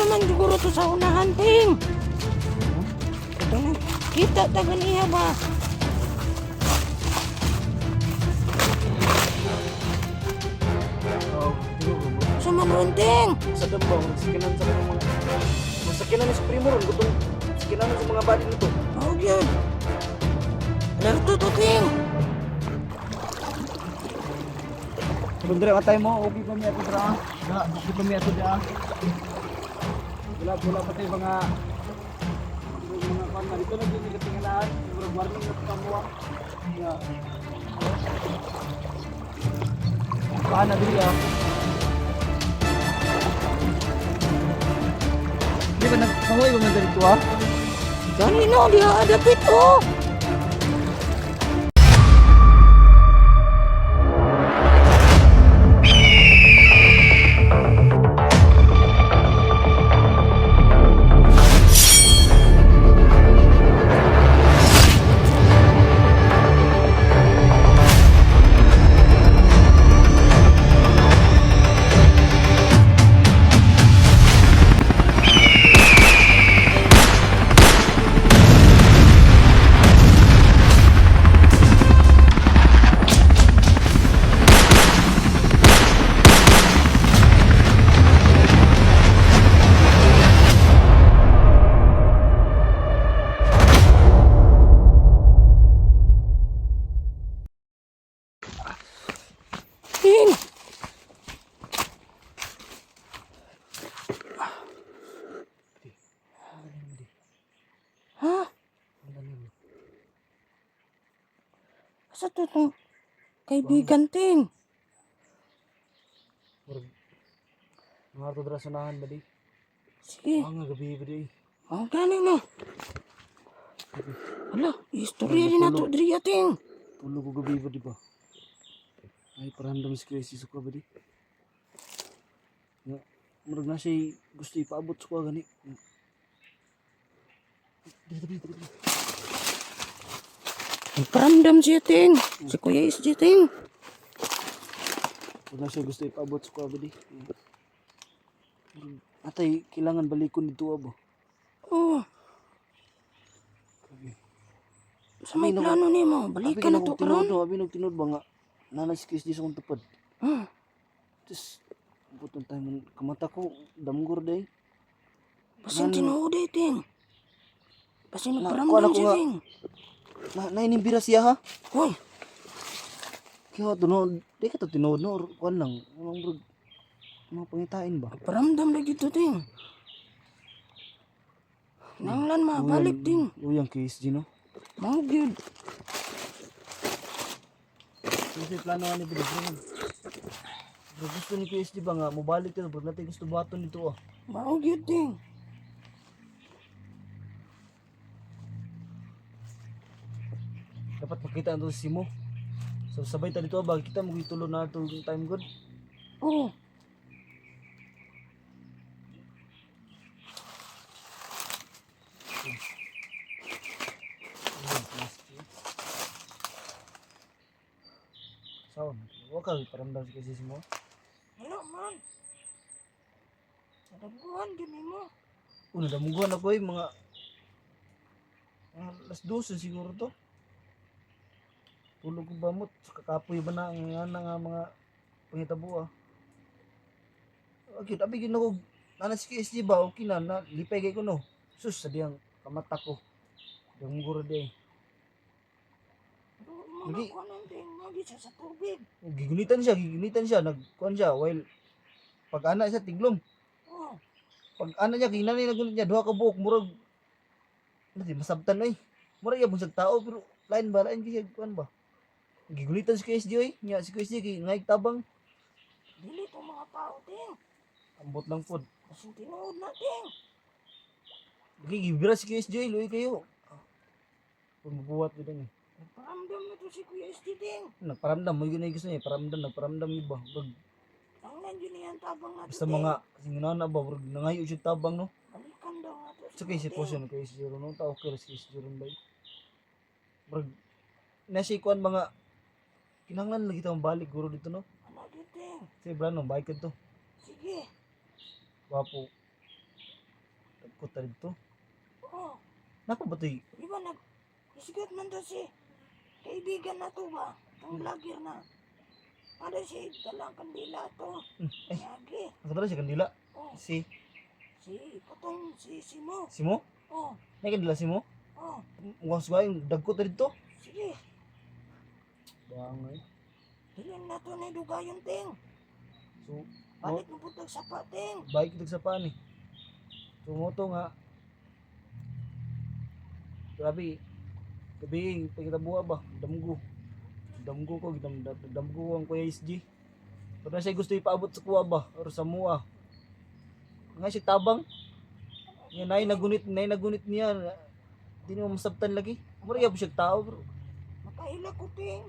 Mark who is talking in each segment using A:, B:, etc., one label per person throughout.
A: naman siguro to sa unahan, ting. Kita taga niya ba?
B: Oh,
A: Sa manon, ting.
B: sa dambang, sakinan sa mga sakinan ni Supremo ron, gutong sakinan sa mga bali nito.
A: Oh, yun. Alerto to, ting.
B: Bundre atay mo, okay kami ato dra. Na, okay kami ato dra. Wala pa tayo mga pan dito na dito katingalaan, siguro warning na pamuwa. Ya. Paano dili ah? Di ba nagpahuwi ba man dito ah?
A: Kanino dia ada pito. Ting. Ha? Asa to tong kaibigan, ting?
B: Mga ato dra sunahan ba di?
A: Sige.
B: Mga gabi ba di?
A: Oh, galing no. Hala, istorya din na to, diri, ting.
B: Pulo ko gabi ba di ba? Ay parandam si Crazy suka ba di? Ya, murag na siya gusto ipaabot suka gani. Dito.
A: Paramdam siya, ting. Si Kuya is siya, ting.
B: Murag na siya gusto ipaabot suka ba di? Atay kailangan balikon dito ba?
A: Oh, sa may
B: Abi,
A: plano ni mo, balikan na to karon.
B: Abi nagtinod ba nga nanay si Crazy sa kong tupad.
A: Hmm.
B: Tapos putong tayo man kamata ko damgor day.
A: Basin tinuod eh, ting. Basin
B: kuha
A: nagparamdam
B: na ko
A: siya,
B: nga.
A: ting.
B: Na inimbira siya ha.
A: Hoy,
B: Kaya tunod, di ka to tinod no or kuan lang. Anong mga pangitain ba?
A: paramdam lagi to, ting. Nanglan mabalik, ting.
B: Uyang case di no.
A: Mau gyud.
B: Kasi plano nga ni Bro. Bro gusto ni PSD ba nga mobalik ka bro natin gusto baton dito ah.
A: Mau gyud, ting.
B: Dapat makita ang si mo. So sabay ta dito ba kita mo gitulo na to time good.
A: Oh,
B: So, wa ka paramdam si kasi mo.
A: wala man. Nadabuhan din mo.
B: Una damuguan ako mga alas 12 siguro to. Tulog ko ba mo kakapoy ba na nga mga pangitabo ah. Okay, tabi gid ako ana si KSG ba okay na lipay kay ko no. Sus sadiyang kamata ko. Damuguro day.
A: Mga kuanan, ting. Magi siya sa tubig.
B: Gigunitan siya, nagkuan siya while pag ana siya tiglom.
A: Oh,
B: Pag ana niya kinani nagunit niya duha ka buok murag di masabtan oy. Murag yabong sa tao pero lain siya kuan ba. Gigunitan si KSG oy, nya si KSG kay ngay tabang
A: dili to mga tao, ting.
B: ambot lang pod.
A: Basin tinuod na, ting.
B: Gigibira si KSG oy, luy kayo. Pumubuhat gid ni.
A: Paramdam na to si Kuya SD, ting.
B: Nagparamdam mo yun ay gusto niya, nagparamdam yun ba?
A: Nanglan yun yan tabang na to,
B: Basta
A: ting.
B: mga singinana ba, nangayo siya tabang no?
A: Balikan daw na to.
B: Sa kay si Potion, kay si Jero no? Tao kaya si Jero ba? Brag, nasikuan mga, kinanglan lagi tayong balik guro dito no?
A: Ano, ting?
B: Kasi bra no, balik ka to.
A: Sige.
B: Wapo. dagkot ta dito.
C: Oh,
B: Napa ba to'y
C: di ba isigat man to si kaibigan na to ba? Itong vlogger na. Ada si dalang kandila to.
B: ay,
C: Yagi.
B: nakadala siya kandila.
C: Oh,
B: Si
C: patong si Simo.
B: Simo?
C: Oh,
B: Nay kandila Simo?
C: oh,
B: Mukhang sugay dagkot ta dito.
C: sige.
B: Bangay.
C: Hilin na to ni dugayon ting.
B: So,
C: Balik mo putag sapa ting.
B: baik kita sa paan eh. So, moto nga. Grabe. Gabi, pag kita buha ba? Damgo. Damgo ko, damgo ang Kuya SG. Pag na siya gusto ipaabot sa kuha ba? Or sa mua. Nga siya tabang. Yan, nay nagunit niya. Hindi naman masabtan lagi. Mura po siya tao bro.
C: Makaila ko ting.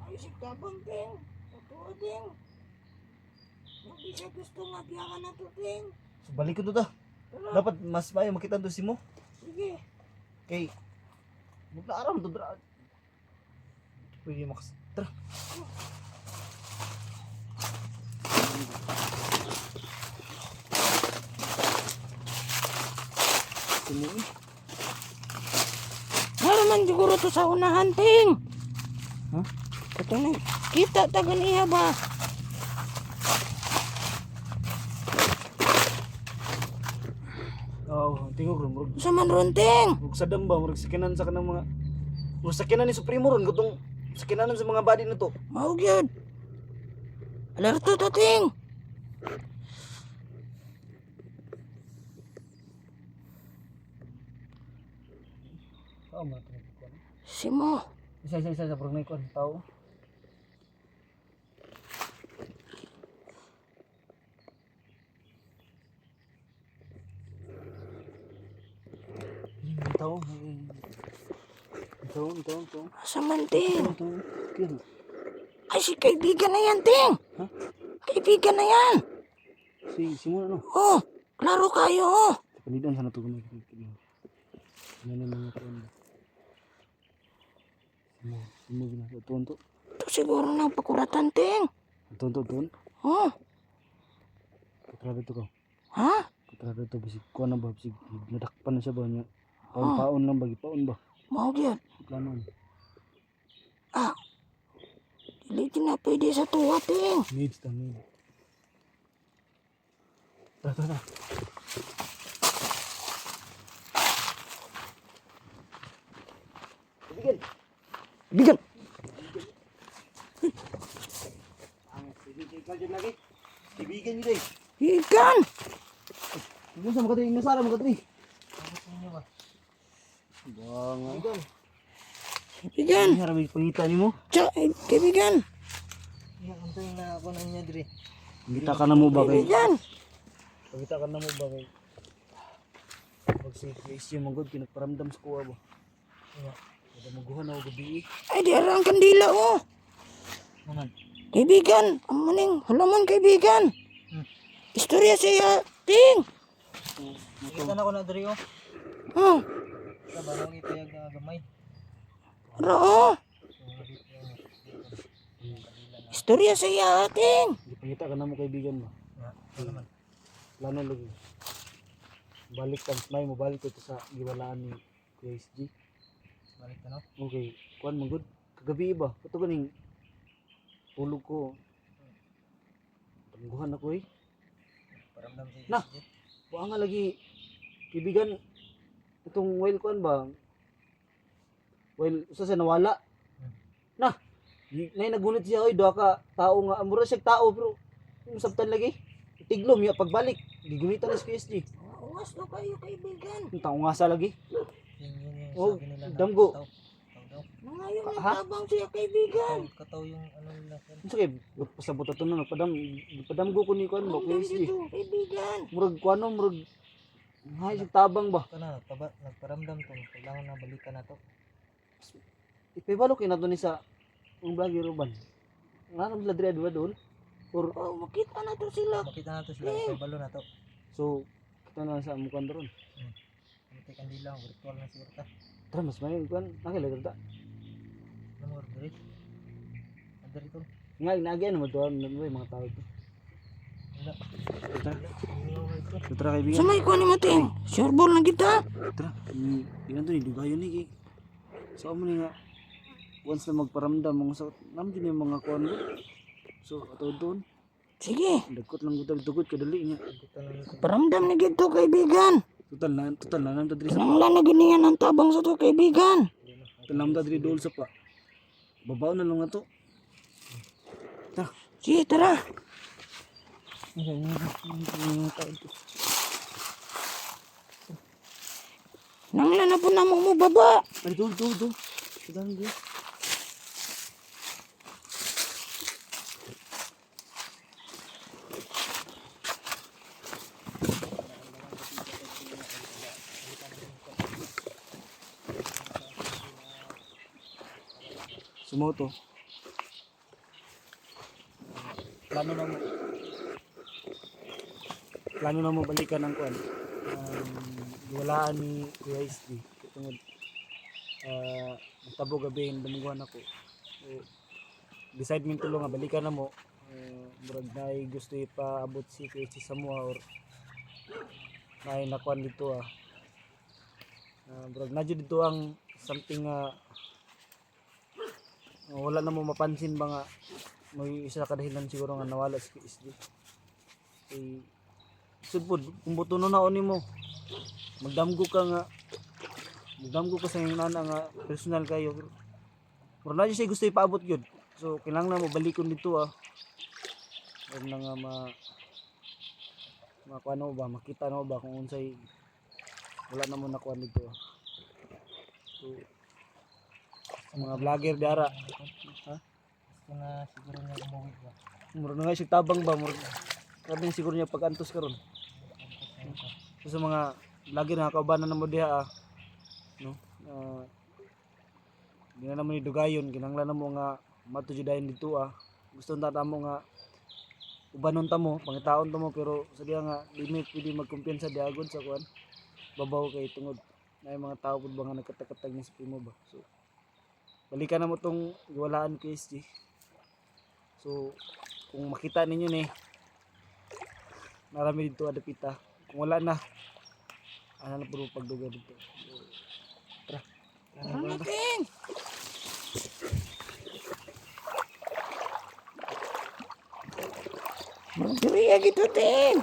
C: Ayos si tabang ting. Totoo ting. Hindi siya gusto nga biyakan na to ting.
B: So, balik ko to ta.
C: Tara,
B: Dapat mas mayo makita to si mo.
C: sige.
B: Kay, huwag na aram to dra. Pwede makas. Tara. Sino eh?
C: Haraman siguro to sa unahan ting.
B: Ha?
C: Ito na. Kita tagan iya ba?
B: Oo, tingog ron. Murag
C: Sa man ron ting.
B: sadam ba? Murag sakinan sa kanang mga... Murag sakinan ni Supremo ron. Gutong sakinanan sa mga body na to.
C: Maug yun. Alerto to ting.
B: Oo, mga ito.
C: Simo.
B: Isa sa purong na ikon. Tao. Tao. Ito.
C: Sa man ting.
B: Ito. Kaya.
C: Ay si kaibigan na yan ting.
B: Ha?
C: Kaibigan na yan.
B: Si Muna no?
C: Oh, klaro kayo oh.
B: Panidan sana to kung ano mga kaon. Simo ginagawa tonto.
C: Ito siguro ng pakuratan ting.
B: Tonto.
C: Oh,
B: Katrabe to ko.
C: ha?
B: Katrabe to bisig ko na ba bisig nadakpan na siya ba niya. Paon lang bagi paon ba.
C: Maug yun.
B: Plano.
C: Ah. Dili na pwede sa tuwa ting.
B: Needs. Tara.
C: Bigan.
B: Ibigan niyo deh.
C: Bigan.
B: Ano sa mga tingin nasara mga tingin? Bangan.
C: Bigan.
B: Ini harap pangita ni mo.
C: Kaibigan.
A: Yang penting na ako na niya dire.
B: Pangita ka na mo ba kay?
C: Kaibigan.
B: Pangita ka na mo ba kay? Pag si Christian magod kinagparamdam sa kuha ba?
A: Iya.
B: Ada maguhan ako gabi.
C: Ay, di arang kandila oh.
A: Naman.
C: Kaibigan. Amaning. Halamon kaibigan.
A: Hmm.
C: Istorya siya. Ting.
A: Kita na ko na dire oh.
C: Oh.
A: Sa barang ipayag na gamay.
C: Rao. Istorya siya. Ting.
B: Di pangita ka na mo kaibigan ba?
A: Ya, naman.
B: Plano lagi. Balik kan may mo balik ko sa giwalaan ni KSG.
A: Balik ka no.
B: Okay, kuan magud kagabi ba? Kato ganing tulog ko. Tangguhan ako eh.
A: Paramdam si
B: Na.
A: SG.
B: Buha nga lagi kaibigan itong whale kuan ba? Well, usa sa nawala. Na. Nay nagunit siya oy duha ka tao nga amura siya tao pero yung sabtan lagi. Tiglom ya pagbalik. Gigunitan na sa KSG.
C: Uwas na kayo kaibigan.
B: Yung tao nga sa lagi.
A: Yun
B: Oh,
A: sabi nila na
B: damgo.
A: Kataw daw.
C: Nangayon may
B: Ha?
C: tabang siya kaibigan.
A: Kataw yung ano nila.
B: Unsa kay pasabot ato na nagpadamgo ko ni kuan ba
C: Ramdam
B: KSG.
C: dito kaibigan.
B: Murag kuano murag hay sig tabang ba.
A: Kana nagparamdam to. Kailangan na balikan na to.
B: Ipibalo kay nato ni sa ang vlogger uban. Nga sila dire adwa doon. Or
C: Oh, makita na to sila.
A: Makita na to sila. Kay balo na to.
B: so kita na sa amukan doon.
A: Antay kandila. Virtual na siguro ta.
B: Tara mas may kuan nakilala ta.
A: Namor dire. Adari to.
B: Nga inagi ano mo doon may mga tao to.
A: Wala.
B: Tara.
A: Hindi mo
B: So, tara kaibigan.
C: Sa may kuha ni mo ting. Sure ball na kita.
B: Tara, ilan to ni dugayon ni kay. So amo ni nga once na magparamdam mga sa namdi ni mga kuan ko. So atod doon,
C: Sige.
B: dagkot lang gud dugot kadali niya.
C: Paramdam na gito kaibigan.
B: Total na nang diri sa
C: Nanglan na giniyan ang tabang sa to kaibigan.
B: talam diri dol sa pa. Babaw na lang na to. Tara.
C: Sige tara. Nanglan na po na mo baba.
B: Ay dol. Sudan di. Sumoto. Plano na mo balikan ang kuan. Walaan ni Kuya SD. Tungod tabo gabi damguan ako. So, decide min tulo nga balikan na mo. Murag nay gusto ipaabot si Kuya SD sa mua or nay nakuan dito murag na dito ang something wala na mo mapansin ba nga may isa ka dahilan siguro nga nawala si SD. Sudpod kung butuno na oni mo magdamgo ka sa iyong nana nga personal kayo pero na siya gusto ipaabot yun so kailangan na mo balikon dito huwag na nga makuha na mo ba makita na mo ba kung unsay wala na mo nakuha dito so mga vlogger dara
A: Na siguro nga umuwi ba.
B: mura na nga siya tabang ba grabe siguro niya pag-antos karon. So sa mga vlogger na kaubanan na mo diha no di na naman idugayon kinahanglan na mo nga matujudayon dito gusto na mo nga ubanon ta mo pangitaon ta mo pero sa diha nga limit pwede magkumpiyansa diagod sa kuan babaw kay tungod na mga tao pud ba nga nagkatakatag ni sa primo ba so balikan na mo tong giwalaan kay SD. So kung makita ninyo ni marami dito adapita kung wala na ano na puro pagduga dito tara
C: Ting. Magdiriya gitu ting.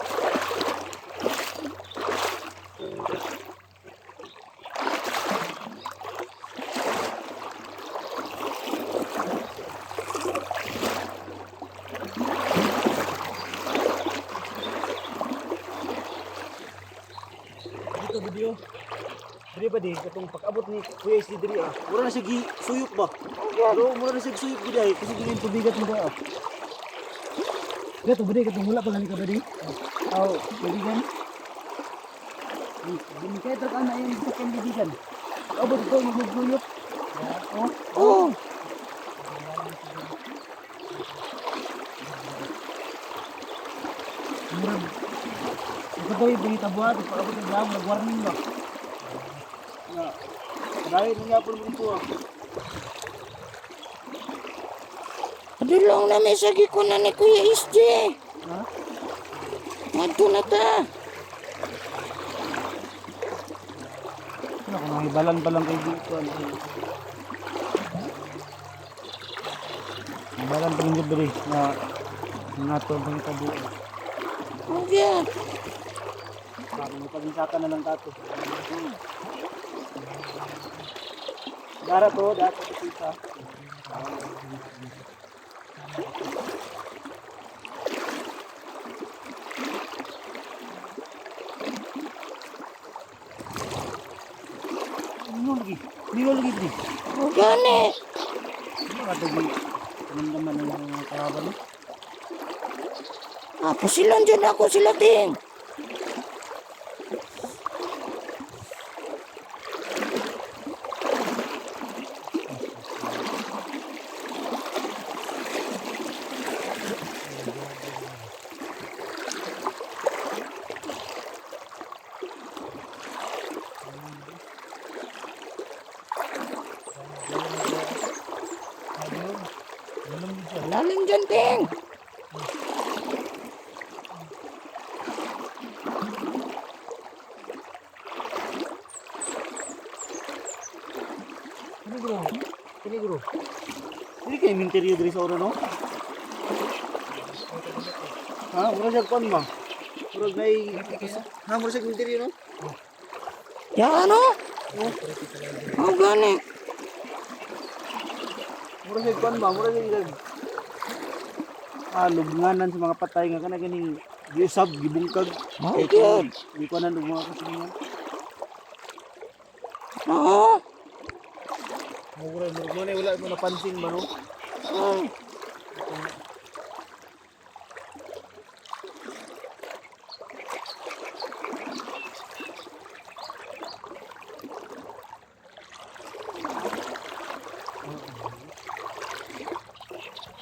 B: dito video diri ba di katong pag-abot ni Kuya SD diri mura na siya suyok ba pero mura na siya suyok gid kasi ginin tubigat mo ba gato budi katong wala pa lani ka ba di tubigan Hindi kaya ito ka na yung sa kandidigan. Abot ito, magluluyot.
C: Oh.
B: Murag. Ito ito yung bangita buhat. Pag-abot yung dam, nag-warning ba? Dahil nga po mo ito
C: Adulong na may sagi ko na ni Kuya SD.
B: Ha?
C: Madto na ta.
B: Ano kung mahibalan-balang kayo dito. Mahibalan pa rin gabi na nato ang kabuo.
C: Okay.
B: Bakit may pag-insaka na lang tato. Dara to, dara to kita. Nilo lagi bro.
C: Gani.
B: Ano ka tagi? Naman ng karaban mo?
C: Ako sila dyan ako sila ting. Lalim dyan ting.
B: interior diri sa oro no. Ha, mura siya kon ba? Murag nay ha mura siya interior no.
A: Ya ano? Oh, gani.
B: Mura siya kon ba? Mura siya lubnganan sa mga patay nga kana ganing giusab gibungkag.
A: Mao gyud.
B: Di ko nan mga kasilingan.
A: Oo.
B: Mura mo na wala mo napansin ba no?
A: Mm.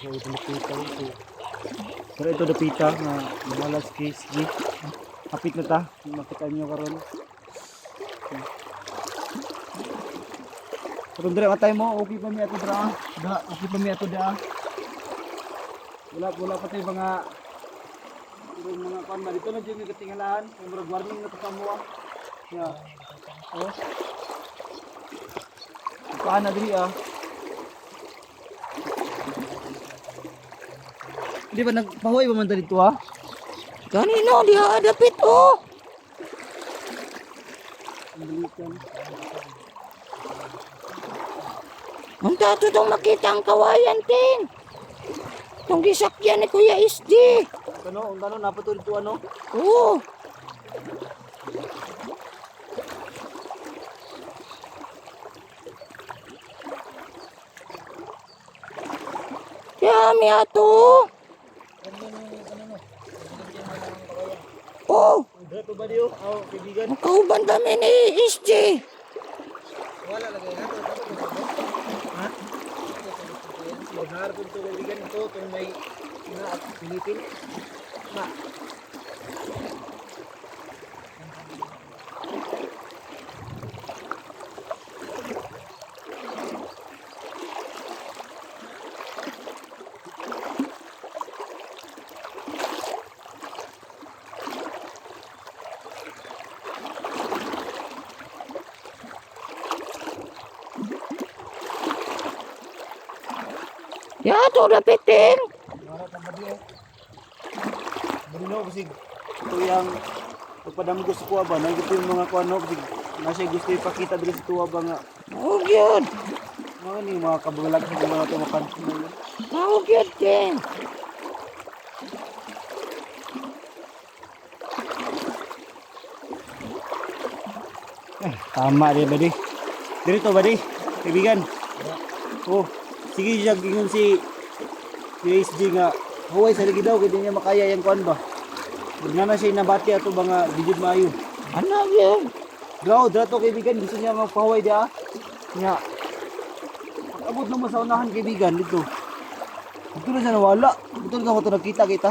B: So ito napita ito. Pero ito napita nga malas case G. Hapit na ta, makita niyo karon. Pero dire matay mo, okay pa mi ato dra. Da, okay pa mi ato da. Wala pa tay mga mga kan dito na jud mi katingalahan, murag warning na to kamo. Ya. Oh. Paano diri ah? Di ba nagpahuay ba man dito ha?
A: Kanino diha dapit oh.
B: Balikan.
A: Unta to dong makita ang kawayan ting. Tong gisakyan ni Kuya SD.
B: Kano, undano napatol dito ano?
A: Oo. Yami ato. Oh,
B: Dito ba diyo? Oh, kaibigan.
A: kauban kami ni SD.
B: Wala lagay na to. Ha? Magnar ko to kaibigan ito kung may na Pilipin. Na.
A: Ya to dapit ting.
B: Mara ka ba diyo? Bruno kasi ito yung pagpadamgo sa kuwa ba? Nandito yung mga kuwa no? Kasi nasa gusto ipakita dito sa tuwa ba nga?
A: Mao gyud.
B: Mga ni mga kabalag sa mga ito mapansin mo.
A: Mao gyud ting.
B: Tama rin ba di? Dito ba di? Kaibigan? Oh, sige siya gingon si USG nga huway sa ligi daw kaya niya makaya yung kuan ba? Nga na siya nabati ato ba nga digid maayo.
A: Ano gyud?
B: Daw, dato kaibigan gusto niya nga pahuway dia. Nga. Abot na mo sa unahan kaibigan dito. Dito na siya nawala. Dito na ako ito nakita kita.